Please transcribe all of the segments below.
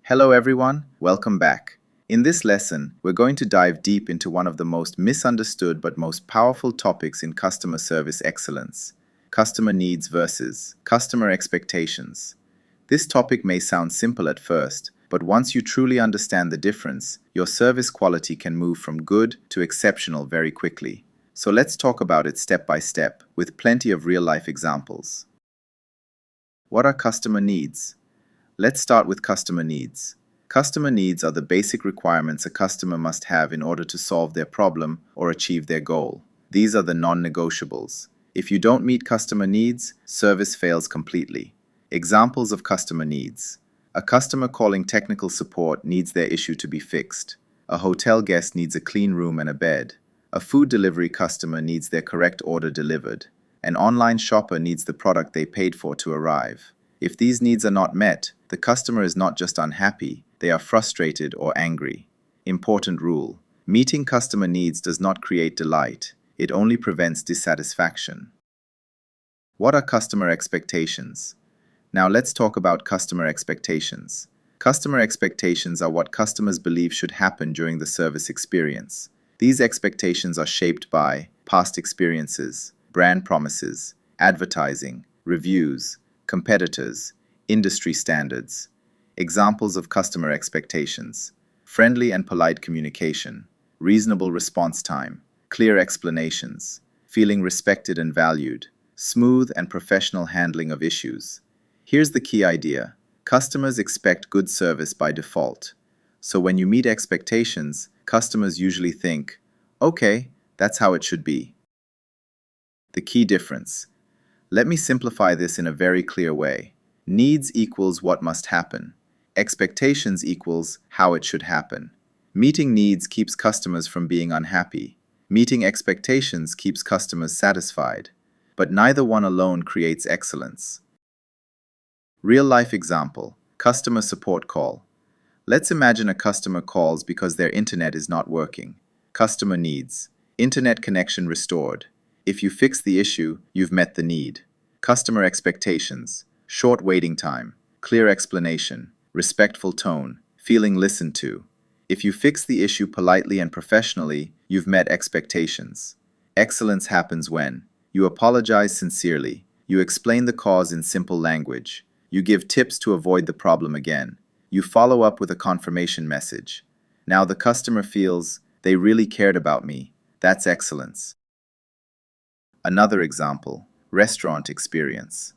Hello everyone, welcome back. In this lesson, we're going to dive deep into one of the most misunderstood but most powerful topics in customer service excellence: customer needs versus customer expectations. This topic may sound simple at first, but once you truly understand the difference, your service quality can move from good to exceptional very quickly. So let's talk about it step by step, with plenty of real-life examples. What are customer needs? Let's start with customer needs. Customer needs are the basic requirements a customer must have in order to solve their problem or achieve their goal. These are the non-negotiables. If you don't meet customer needs, service fails completely. Examples of customer needs. A customer calling technical support needs their issue to be fixed. A hotel guest needs a clean room and a bed. A food delivery customer needs their correct order delivered. An online shopper needs the product they paid for to arrive. If these needs are not met, the customer is not just unhappy, they are frustrated or angry. Important rule: meeting customer needs does not create delight, it only prevents dissatisfaction. What are customer expectations? Now let's talk about customer expectations. Customer expectations are what customers believe should happen during the service experience. These expectations are shaped by past experiences, brand promises, advertising, reviews, competitors, industry standards. Examples of customer expectations: friendly and polite communication, reasonable response time, clear explanations, feeling respected and valued, smooth and professional handling of issues. Here's the key idea: customers expect good service by default. So when you meet expectations, customers usually think, okay, that's how it should be. The key difference. Let me simplify this in a very clear way. Needs equals what must happen. Expectations equals how it should happen. Meeting needs keeps customers from being unhappy. Meeting expectations keeps customers satisfied. But neither one alone creates excellence. Real-life example: customer support call. Let's imagine a customer calls because their internet is not working. Customer needs: internet connection restored. If you fix the issue, you've met the need. Customer expectations: short waiting time, clear explanation, respectful tone, feeling listened to. If you fix the issue politely and professionally, you've met expectations. Excellence happens when you apologize sincerely, you explain the cause in simple language, you give tips to avoid the problem again, you follow up with a confirmation message. Now the customer feels they really cared about me. That's excellence. Another example: restaurant experience.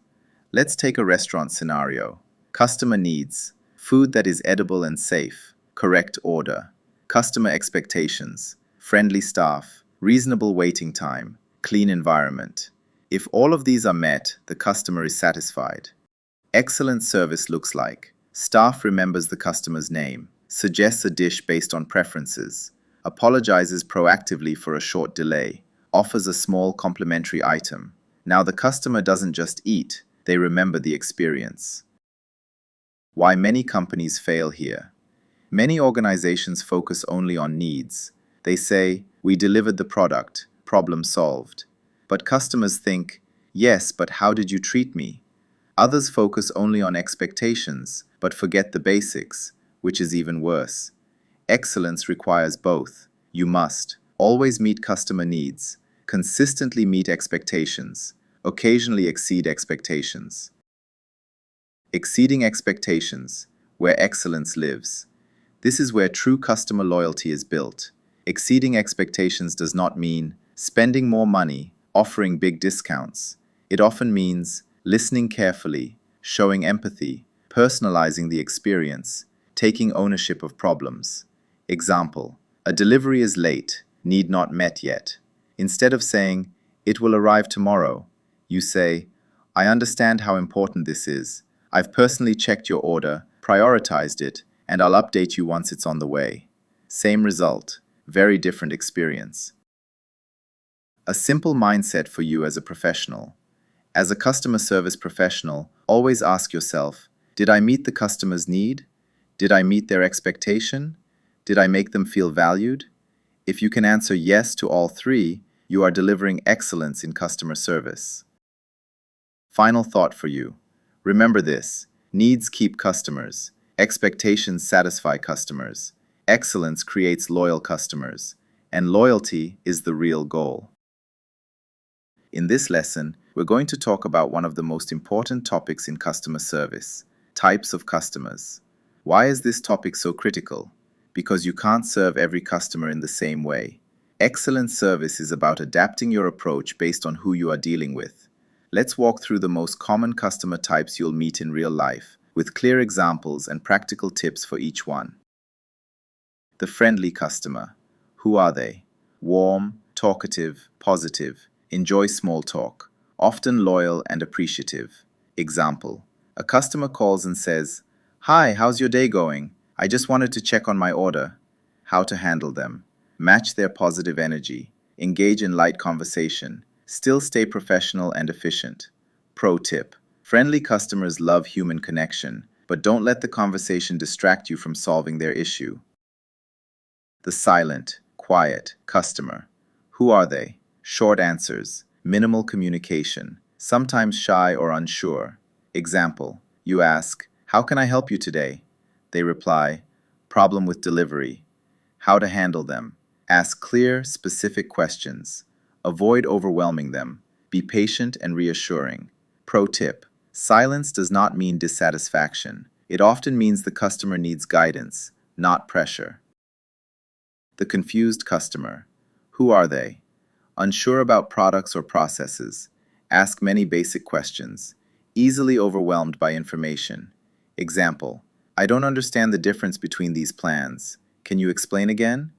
Let's take a restaurant scenario. Customer needs: food that is edible and safe, correct order. Customer expectations: friendly staff, reasonable waiting time, clean environment. If all of these are met, the customer is satisfied. Excellent service looks like: staff remembers the customer's name, suggests a dish based on preferences, apologizes proactively for a short delay, offers a small complimentary item. Now the customer doesn't just eat, they remember the experience. Why many companies fail here. Many organizations focus only on needs. They say, we delivered the product, problem solved. But customers think, yes, but how did you treat me? Others focus only on expectations, but forget the basics, which is even worse. Excellence requires both. You must always meet customer needs, consistently meet expectations, occasionally exceed expectations. Exceeding expectations, where excellence lives. This is where true customer loyalty is built. Exceeding expectations does not mean spending more money, offering big discounts. It often means listening carefully, showing empathy, personalizing the experience, taking ownership of problems. Example: a delivery is late, need not met yet. Instead of saying, it will arrive tomorrow, you say, I understand how important this is. I've personally checked your order, prioritized it, and I'll update you once it's on the way. Same result, very different experience. A simple mindset for you as a professional. As a customer service professional, always ask yourself, did I meet the customer's need? Did I meet their expectation? Did I make them feel valued? If you can answer yes to all three, you are delivering excellence in customer service. Final thought for you. Remember this: needs keep customers. Expectations satisfy customers. Excellence creates loyal customers. And loyalty is the real goal. In this lesson, we're going to talk about one of the most important topics in customer service: types of customers. Why is this topic so critical? Because you can't serve every customer in the same way. Excellent service is about adapting your approach based on who you are dealing with. Let's walk through the most common customer types you'll meet in real life, with clear examples and practical tips for each one. The friendly customer. Who are they? Warm, talkative, positive, enjoy small talk, often loyal and appreciative. Example: a customer calls and says, "Hi, how's your day going? I just wanted to check on my order." How to handle them. Match their positive energy. Engage in light conversation. Still stay professional and efficient. Pro tip: friendly customers love human connection, but don't let the conversation distract you from solving their issue. The silent, quiet customer. Who are they? Short answers, minimal communication, sometimes shy or unsure. Example: you ask, "How can I help you today?" They reply, "Problem with delivery." How to handle them. Ask clear, specific questions. Avoid overwhelming them. Be patient and reassuring. Pro tip: silence does not mean dissatisfaction. It often means the customer needs guidance, not pressure. The confused customer. Who are they? Unsure about products or processes. Ask many basic questions. Easily overwhelmed by information. Example: I don't understand the difference between these plans. Can you explain again?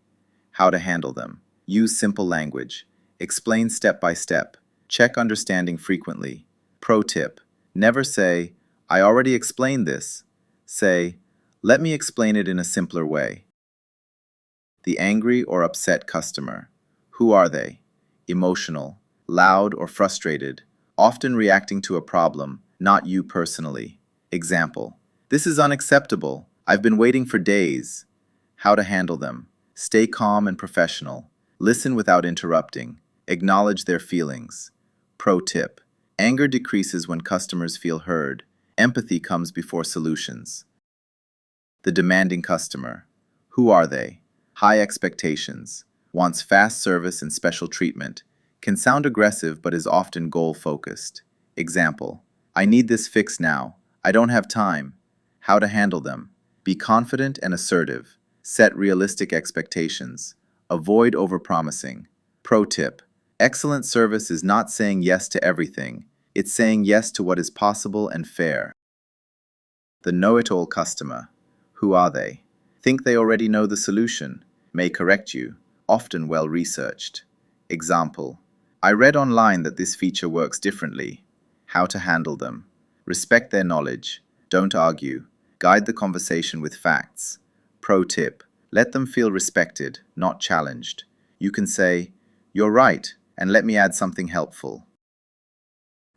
How to handle them. Use simple language. Explain step by step. Check understanding frequently. Pro tip: never say, "I already explained this." Say, "Let me explain it in a simpler way." The angry or upset customer. Who are they? Emotional, loud or frustrated, often reacting to a problem, not you personally. Example: this is unacceptable. I've been waiting for days. How to handle them. Stay calm and professional. Listen without interrupting. Acknowledge their feelings. Pro tip: anger decreases when customers feel heard. Empathy comes before solutions. The demanding customer. Who are they? High expectations, wants fast service and special treatment, can sound aggressive but is often goal-focused. Example: I need this fixed now. I don't have time. How to handle them. Be confident and assertive. Set realistic expectations. Avoid overpromising. Pro tip: excellent service is not saying yes to everything. It's saying yes to what is possible and fair. The know-it-all customer. Who are they? Think they already know the solution. May correct you, often well-researched. Example: I read online that this feature works differently. How to handle them. Respect their knowledge. Don't argue. Guide the conversation with facts. Pro tip: let them feel respected, not challenged. You can say, "You're right, and let me add something helpful."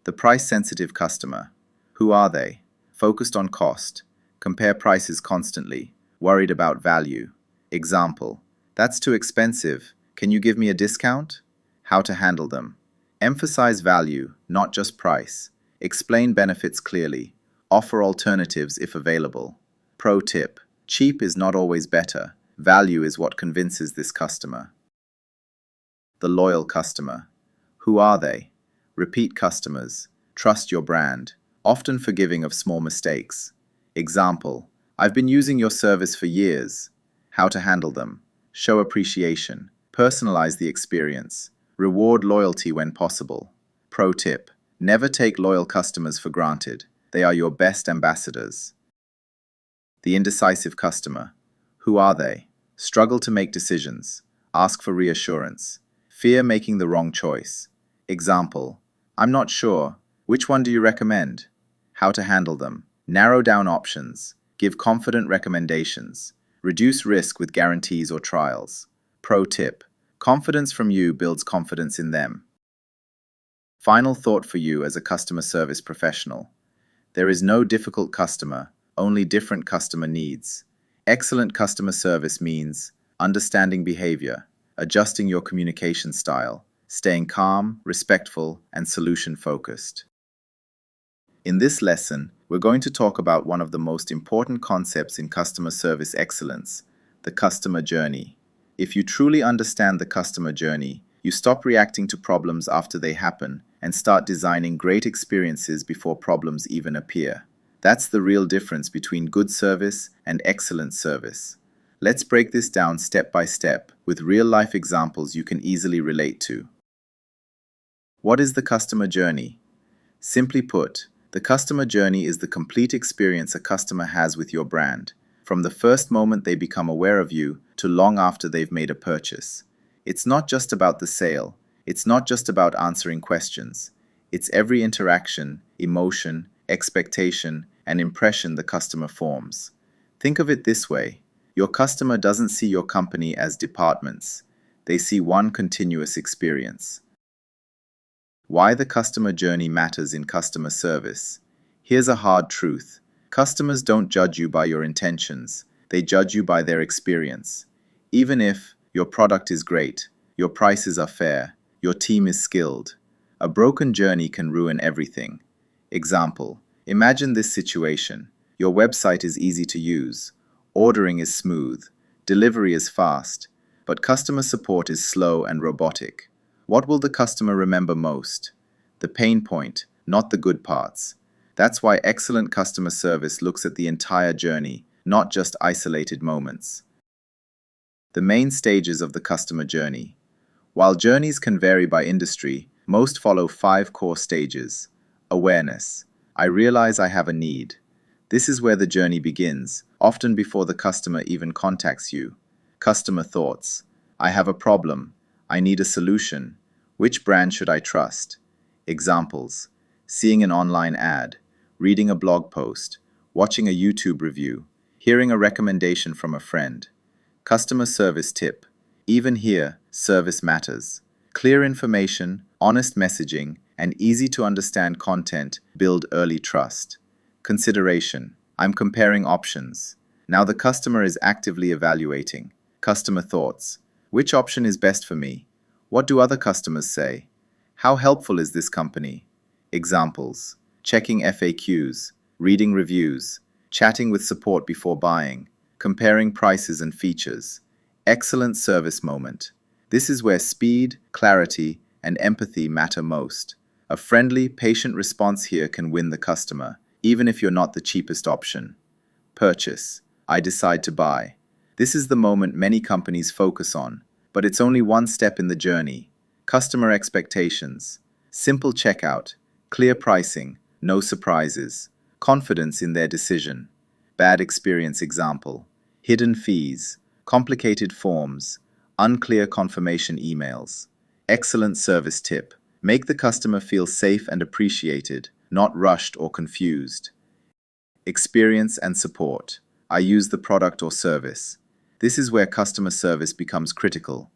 The price-sensitive customer. Who are they? Focused on cost. Compare prices constantly. Worried about value. Example: that's too expensive. Can you give me a discount? How to handle them. Emphasize value, not just price. Explain benefits clearly. Offer alternatives if available. Pro tip: cheap is not always better. Value is what convinces this customer. The loyal customer. Who are they? Repeat customers. Trust your brand. Often forgiving of small mistakes. Example: I've been using your service for years. How to handle them. Show appreciation. Personalize the experience. Reward loyalty when possible. Pro tip: never take loyal customers for granted. They are your best ambassadors. The indecisive customer. Who are they? Struggle to make decisions. Ask for reassurance. Fear making the wrong choice. Example: I'm not sure. Which one do you recommend? How to handle them. Narrow down options. Give confident recommendations. Reduce risk with guarantees or trials. Pro tip: confidence from you builds confidence in them. Final thought for you as a customer service professional. There is no difficult customer, only different customer needs. Excellent customer service means understanding behavior, adjusting your communication style, staying calm, respectful, and solution-focused. In this lesson, we're going to talk about one of the most important concepts in customer service excellence, the customer journey. If you truly understand the customer journey, you stop reacting to problems after they happen and start designing great experiences before problems even appear. That's the real difference between good service and excellent service. Let's break this down step by step with real-life examples you can easily relate to. What is the customer journey? Simply put, the customer journey is the complete experience a customer has with your brand, from the first moment they become aware of you to long after they've made a purchase. It's not just about the sale. It's not just about answering questions. It's every interaction, emotion, expectation, and impression the customer forms. Think of it this way. Your customer doesn't see your company as departments. They see one continuous experience. Why the customer journey matters in customer service. Here's a hard truth. Customers don't judge you by your intentions. They judge you by their experience. Even if your product is great, your prices are fair, your team is skilled, a broken journey can ruin everything. Example: imagine this situation. Your website is easy to use, ordering is smooth, delivery is fast, but customer support is slow and robotic. What will the customer remember most? The pain point, not the good parts. That's why excellent customer service looks at the entire journey, not just isolated moments. The main stages of the customer journey. While journeys can vary by industry, most follow 5 core stages. Awareness. I realize I have a need. This is where the journey begins, often before the customer even contacts you. Customer thoughts. I have a problem. I need a solution. Which brand should I trust? Examples: seeing an online ad, reading a blog post, watching a YouTube review, hearing a recommendation from a friend. Customer service tip. Even here, service matters. Clear information, honest messaging, and easy-to-understand content build early trust. Consideration. I'm comparing options. Now the customer is actively evaluating. Customer thoughts. Which option is best for me? What do other customers say? How helpful is this company? Examples: checking FAQs, reading reviews, chatting with support before buying, comparing prices and features. Excellent service moment. This is where speed, clarity, and empathy matter most. A friendly, patient response here can win the customer, even if you're not the cheapest option. Purchase. I decide to buy. This is the moment many companies focus on, but it's only one step in the journey. Customer expectations. Simple checkout, clear pricing, no surprises, confidence in their decision. Bad experience example: hidden fees, complicated forms, unclear confirmation emails. Excellent service tip: make the customer feel safe and appreciated, not rushed or confused. Experience and support. I use the product or service. This is where customer service becomes critical.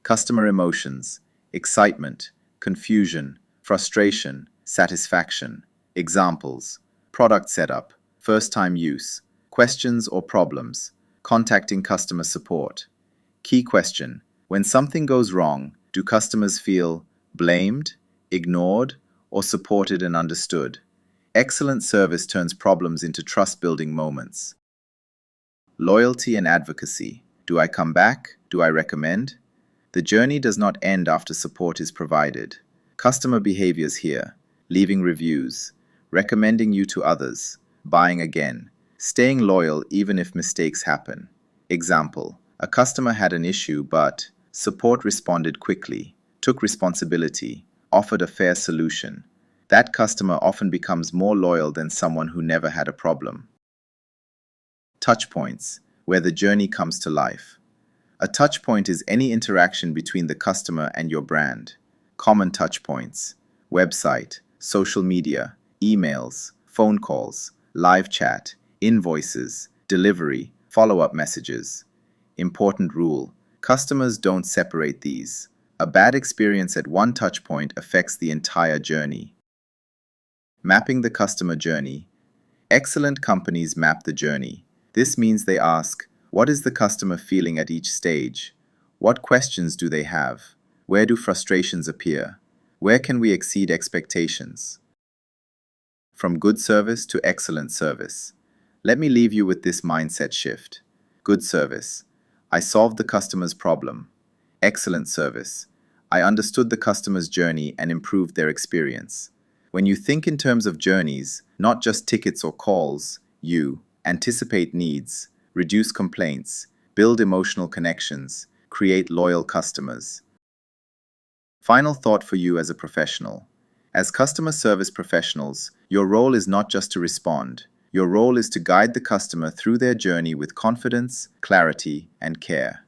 Customer emotions, excitement, confusion, frustration, satisfaction. Examples: product setup, first-time use, questions or problems, contacting customer support. Key question: when something goes wrong, do customers feel blamed, ignored, or supported and understood? Excellent service turns problems into trust-building moments. Loyalty and advocacy. Do I come back? Do I recommend? The journey does not end after support is provided. Customer behaviors here: leaving reviews, recommending you to others, buying again, staying loyal even if mistakes happen. Example: a customer had an issue but support responded quickly, took responsibility, offered a fair solution. That customer often becomes more loyal than someone who never had a problem. Touchpoints, where the journey comes to life. A touchpoint is any interaction between the customer and your brand. Common touchpoints: website, social media, emails, phone calls, live chat, invoices, delivery, follow-up messages. Important rule: customers don't separate these. A bad experience at one touchpoint affects the entire journey. Mapping the customer journey. Excellent companies map the journey. This means they ask, what is the customer feeling at each stage? What questions do they have? Where do frustrations appear? Where can we exceed expectations? from good service to excellent service. Let me leave you with this mindset shift. Good service. I solved the customer's problem. Excellent service. I understood the customer's journey and improved their experience. When you think in terms of journeys, not just tickets or calls, you anticipate needs, reduce complaints, build emotional connections, create loyal customers. Final thought for you as a professional. As customer service professionals, your role is not just to respond. Your role is to guide the customer through their journey with confidence, clarity, and care.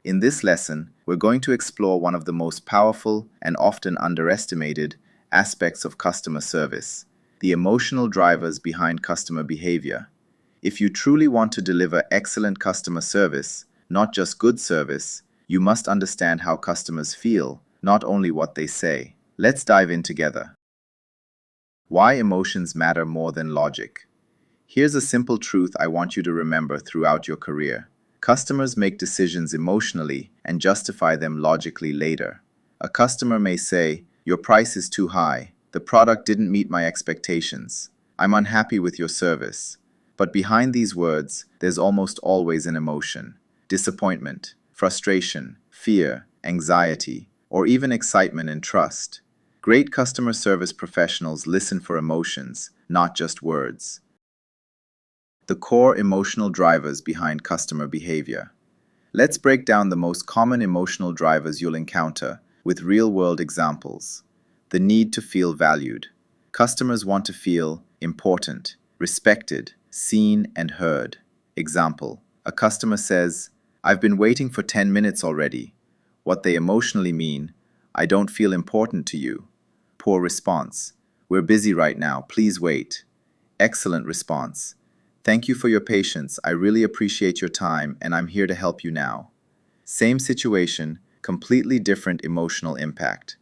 In this lesson, we're going to explore one of the most powerful and often underestimated aspects of customer service, the emotional drivers behind customer behavior. If you truly want to deliver excellent customer service, not just good service, you must understand how customers feel, not only what they say. Let's dive in together. Why emotions matter more than logic. Here's a simple truth I want you to remember throughout your career. Customers make decisions emotionally and justify them logically later. A customer may say, "Your price is too high. The product didn't meet my expectations. I'm unhappy with your service." But behind these words, there's almost always an emotion. Disappointment, frustration, fear, anxiety, or even excitement and trust. Great customer service professionals listen for emotions, not just words. The core emotional drivers behind customer behavior. Let's break down the most common emotional drivers you'll encounter with real-world examples. The need to feel valued. Customers want to feel important, respected, seen, and heard. Example: a customer says, "I've been waiting for 10 minutes already." What they emotionally mean, "I don't feel important to you." Poor response: "We're busy right now, please wait." Excellent response: "Thank you for your patience, I really appreciate your time, and I'm here to help you now." Same situation, completely different emotional impact.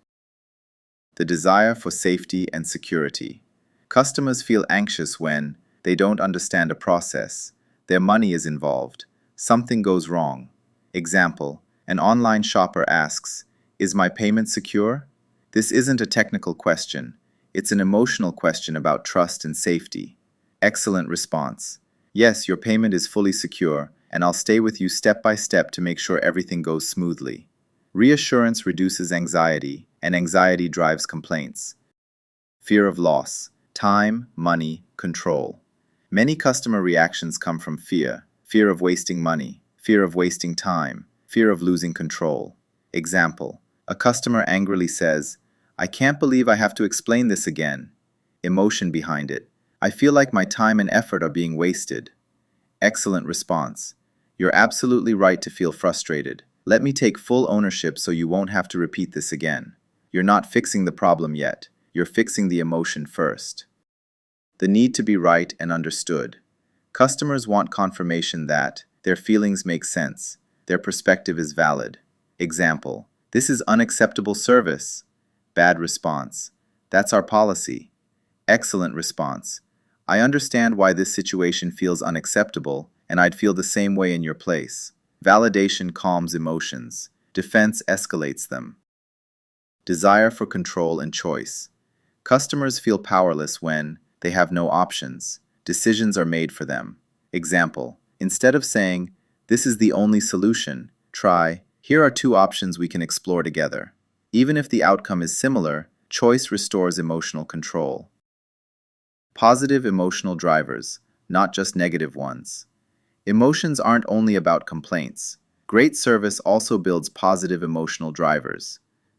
The desire for safety and security. Customers feel anxious when they don't understand a process, their money is involved, something goes wrong. Example: an online shopper asks, "Is my payment secure?" This isn't a technical question, it's an emotional question about trust and safety. Excellent response: "Yes, your payment is fully secure, and I'll stay with you step by step to make sure everything goes smoothly." Reassurance reduces anxiety, and anxiety drives complaints. Fear of loss, time, money, control. Many customer reactions come from fear: fear of wasting money, fear of wasting time, fear of losing control. Example: a customer angrily says, "I can't believe I have to explain this again." Emotion behind it: "I feel like my time and effort are being wasted." Excellent response: "You're absolutely right to feel frustrated. Let me take full ownership so you won't have to repeat this again." You're not fixing the problem yet. You're fixing the emotion first. The need to be right and understood. Customers want confirmation that their feelings make sense, their perspective is valid. Example: "This is unacceptable service." Bad response: "That's our policy." Excellent response: "I understand why this situation feels unacceptable, and I'd feel the same way in your place." Validation calms emotions. Defense escalates them. Desire for control and choice. Customers feel powerless when they have no options. Decisions are made for them. Example: instead of saying, "This is the only solution," try, "Here are two options we can explore together." Even if the outcome is similar, choice restores emotional control. Positive emotional drivers, not just negative ones. Emotions aren't only about complaints. Great service also builds positive emotional drivers.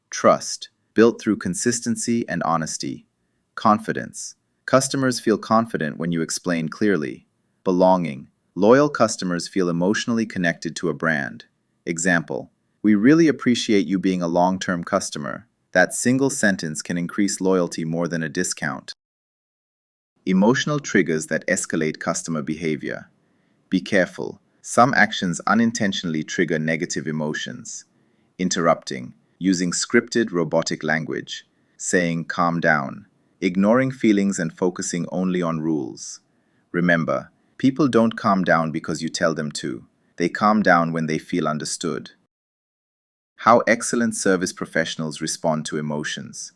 Trust, built through consistency and honesty. Confidence. Customers feel confident when you explain clearly. Belonging. Loyal customers feel emotionally connected to a brand. Example: "We really appreciate you being a long-term customer." That single sentence can increase loyalty more than a discount. Emotional triggers that escalate customer behavior. Be careful. Some actions unintentionally trigger negative emotions. Interrupting. Using scripted robotic language. Saying "calm down." Ignoring feelings and focusing only on rules. Remember, people don't calm down because you tell them to. They calm down when they feel understood. How excellent service professionals respond to emotions.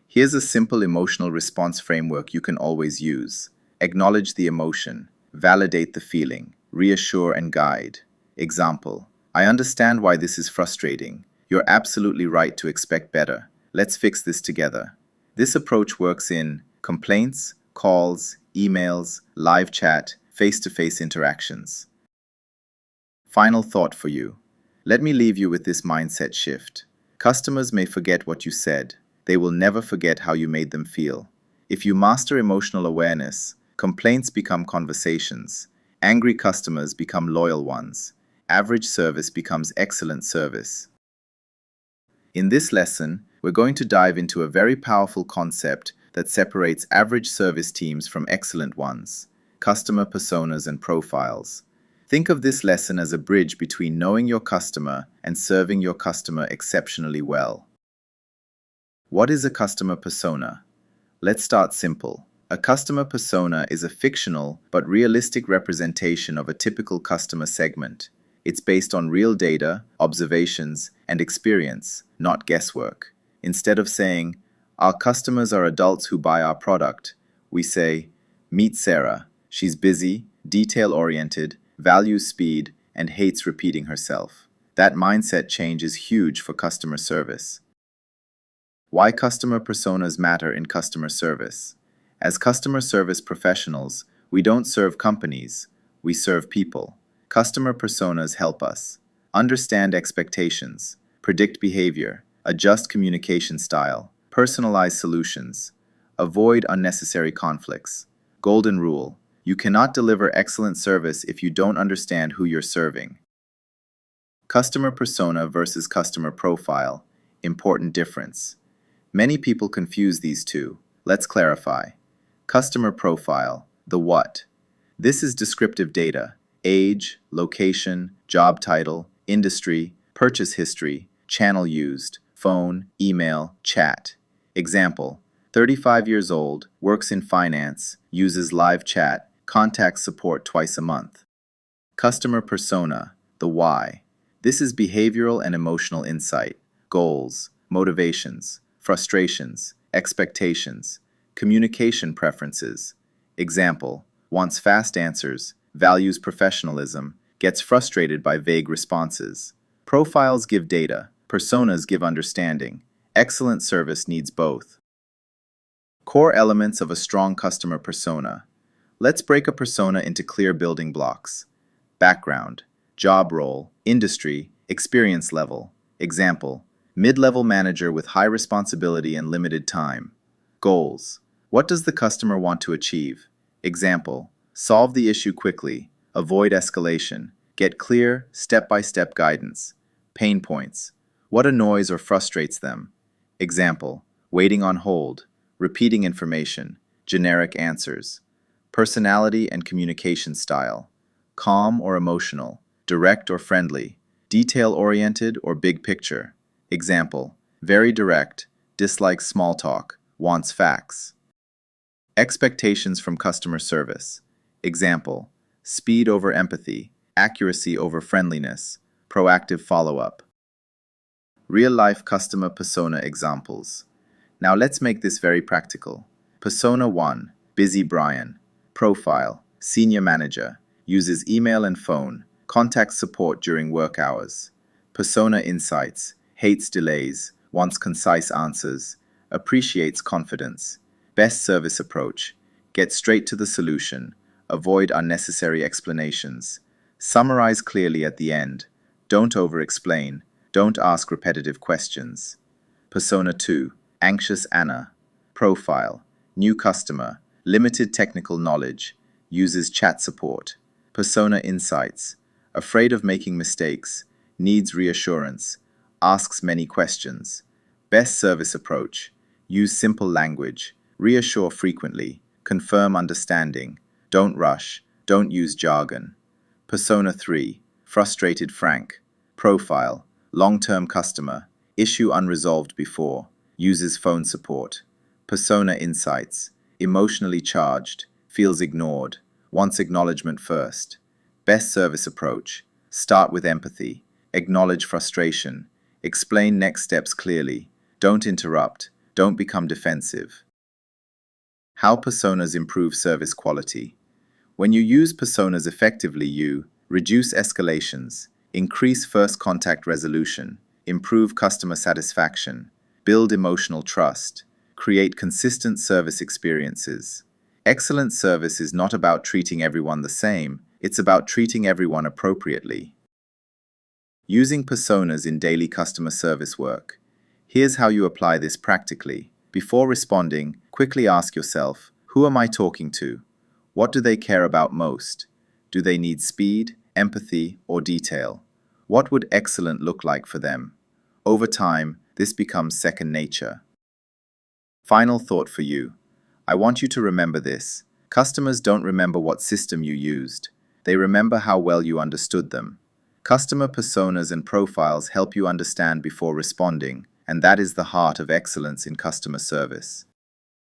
Here's a simple emotional response framework you can always use. Acknowledge the emotion, validate the feeling, reassure and guide. Example: I understand why this is frustrating. You're absolutely right to expect better. Let's fix this together. This approach works in complaints, calls, emails, live chat, face-to-face interactions. Final thought for you. Let me leave you with this mindset shift. Customers may forget what you said. They will never forget how you made them feel. If you master emotional awareness, complaints become conversations. Angry customers become loyal ones. Average service becomes excellent service. In this lesson, we're going to dive into a very powerful concept that separates average service teams from excellent ones: customer personas and profiles. Think of this lesson as a bridge between knowing your customer and serving your customer exceptionally well. What is a customer persona? Let's start simple. A customer persona is a fictional but realistic representation of a typical customer segment. It's based on real data, observations, and experience, not guesswork. Instead of saying, "Our customers are adults who buy our product," we say, "Meet Sarah. She's busy, detail-oriented, values speed, and hates repeating herself." That mindset change is huge for customer service. Why customer personas matter in customer service. As customer service professionals, we don't serve companies, we serve people. Customer personas help us understand expectations, predict behavior, adjust communication style, personalize solutions, avoid unnecessary conflicts. Golden rule: you cannot deliver excellent service if you don't understand who you're serving. Customer persona versus customer profile. Important difference. Many people confuse these two. Let's clarify. Customer profile, the what. This is descriptive data: age, location, job title, industry, purchase history, channel used, phone, email, chat. Example: 35 years old, works in finance, uses live chat, contacts support twice a month. Customer persona, the why. This is behavioral and emotional insight: goals, motivations, frustrations, expectations, communication preferences. Example: wants fast answers, values professionalism, gets frustrated by vague responses. Profiles give data, personas give understanding. Excellent service needs both. Core elements of a strong customer persona. Let's break a persona into clear building blocks. Background, job role, industry, experience level. Example: mid-level manager with high responsibility and limited time. Goals: what does the customer want to achieve? Example: solve the issue quickly, avoid escalation, get clear, step-by-step guidance. Pain points: what annoys or frustrates them? Example: waiting on hold, repeating information, generic answers. Personality and communication style: calm or emotional, direct or friendly, detail-oriented or big picture. Example: very direct, dislikes small talk, wants facts. Expectations from customer service. Example: speed over empathy, accuracy over friendliness, proactive follow-up. Real-life customer persona examples. Now let's make this very practical. Persona 1, Busy Brian. Profile: senior manager, uses email and phone, contacts support during work hours. Persona insights: hates delays, wants concise answers, appreciates confidence. Best service approach: get straight to the solution, avoid unnecessary explanations. Summarize clearly at the end. Don't over-explain. Don't ask repetitive questions. Persona 2, Anxious Anna. Profile: new customer, limited technical knowledge, uses chat support. Persona insights: afraid of making mistakes, needs reassurance, asks many questions. Best service approach: use simple language, reassure frequently, confirm understanding, don't rush, don't use jargon. Persona 3, Frustrated Frank. Profile: long-term customer, issue unresolved before, uses phone support. Persona insights: emotionally charged, feels ignored, wants acknowledgement first. Best service approach: start with empathy, acknowledge frustration, explain next steps clearly, don't interrupt, Don't become defensive. How personas improve service quality. When you use personas effectively, you reduce escalations, increase first contact resolution, improve customer satisfaction, build emotional trust, create consistent service experiences. Excellent service is not about treating everyone the same, it's about treating everyone appropriately. Using personas in daily customer service work. Here's how you apply this practically. Before responding, quickly ask yourself, who am I talking to? What do they care about most? Do they need speed, empathy, or detail? What would excellent look like for them? Over time, this becomes second nature. Final thought for you. I want you to remember this. Customers don't remember what system you used. They remember how well you understood them. Customer personas and profiles help you understand before responding, and that is the heart of excellence in customer service.